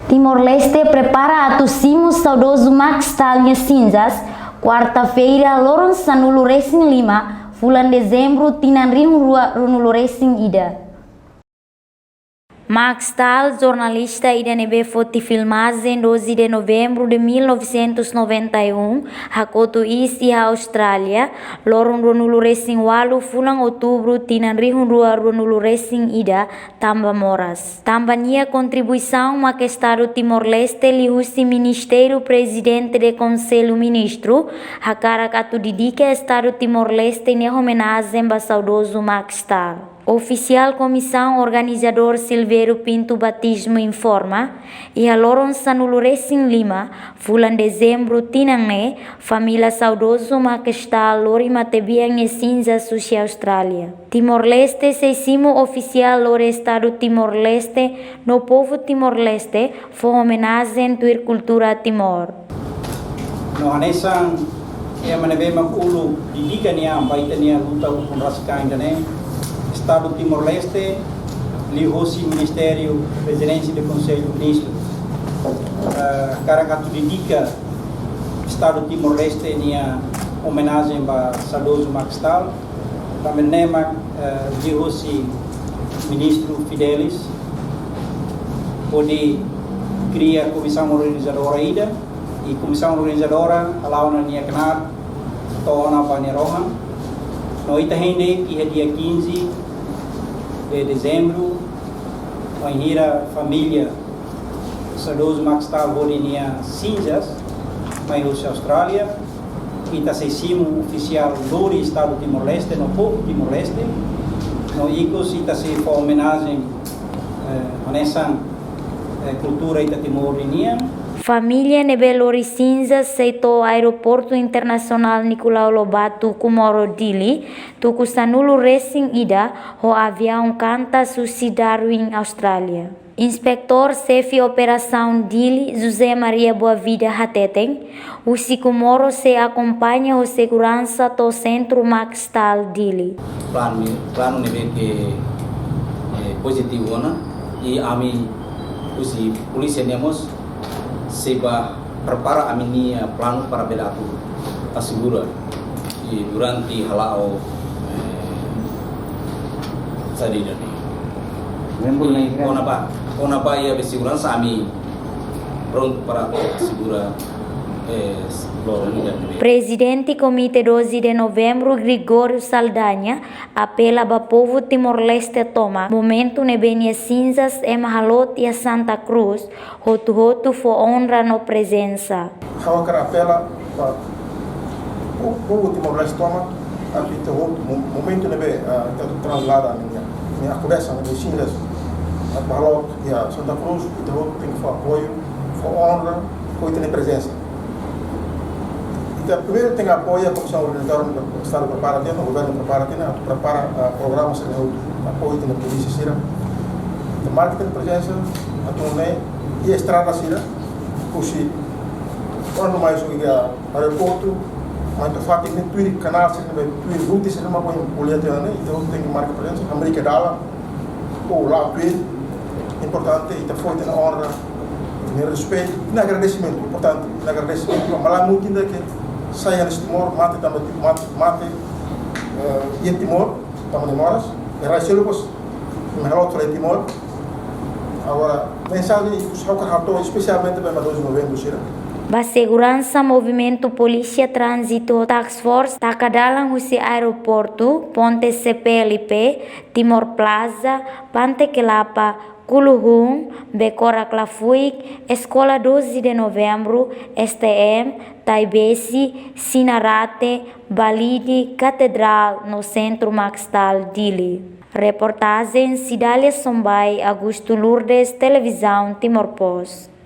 Timor-Leste prepara atusimu saudoso Max Talha Cinzas, quarta-feira, Loron Sanulu Racing 5, bulan dezembro, Tinan Runulu Racing Ida. Max Tal, jornalista ida nebe foti filmagem 12 de novembro de 1991, hakoto isi ha Austrália, Loron Runulu Racing Walu, fulang outubro, Tinan Runulu Racing Ida, Tamba Moras. Tamba nia contribuição ma que Estado Timor-Leste lihusi Ministério Presidente de Conselho Ministro, hakara katu didike Estado Timor-Leste ne homenagem ba saudoso Max Tal. Oficial Comissão Organizador Silvério Pinto Batismo informa, e a Loron Sanulu Racing 5, bulan dezembro, tinangne, família saudoso Makestal Lori Matebiang e Cinza Sushi Austrália. Timor-Leste, seisimo oficial Lore Estado Timor-Leste, no povo Timor-Leste, foi homenagem tuir cultura Timor. No hanesan, e manebe makulu dilikan niya, baita niya luta upun rasikain dane, Estado Timor-Leste, lihosi Ministério Presidência do Conselho Ministro. Karakatu dedica Estado Timor-Leste nia homenagem ba saudoso Max Tal. Também nema lihosi Ministro Fidelis, onde cria Comissão Organizadora ida e Comissão Organizadora alauna nia kenar tohona paneroha. No itahende que é dia 15 de dezembro, a hira família saudoso Max Tal Bodinia Cinzas, na Austrália, e está sessimo oficial do Estado Timor-Leste, no povo Timor-Leste, no ICOS, e está se for homenagem a essa cultura ita Timor-Leste. Família Nebelori Cinza aceitou Aeroporto Internacional Nicolau Lobato Comoro Dili, tuku Sanulu Racing Ida, o avião canta Susi Darwin, Austrália. Inspector-chefe Operação Dili, José Maria Boavida Hateteng, o Sicomoro se acompanha o segurança do Centro Max Tal Dili. Plano nebe que positivo na e ami usi polícia nemos seba prepara aminia plano para belatu assegura e durante halao sadida ni ona ba ya segurança ami pronto para assegura Presidente Comité 12 de novembro, Gregório Saldanha, apela para o povo Timor-Leste toma momento nebenia cinzas e mahalot e Santa Cruz, hotu for honra no presença. Eu quero apela para o povo Timor-Leste toma apita momento nebe translada minha conversa nebe cinzas a mahalot e a Santa Cruz, então tem que apoio, for honra, coita na presença. Primeiro tem apoio a Comissão Organizadora do Estado preparativa, o governo preparativa, prepara programas de apoio da polícia sira, de marketing presença, a turnê e a estrada sira, puxi, quando mais o aeroporto, mas de fato tem tudo canal, tudo route sira, mas põe polícia então tem que marcar presença, América dala, ou lá tudo importante e foi na honra, no respeito, e agradecimento, importante, agradecimento, mas lá muito ainda que saia nesse Timor, mate e Timor, também moras, e Raicelo, melhor para Timor. Agora, mensagem, especialmente para 12 de novembro, Ba segurança movimento polícia trânsito task force takadalang husi aeroporto ponte CPLP Timor Plaza Pante Kelapa Kuluhung Bekora Klafuik Escola 12 de novembro STM Taibesi Sinarate Balidi Catedral no Centro Max Tal Dili. Reportagem Cidália Sombai Augusto Lourdes Televisão Timor Post.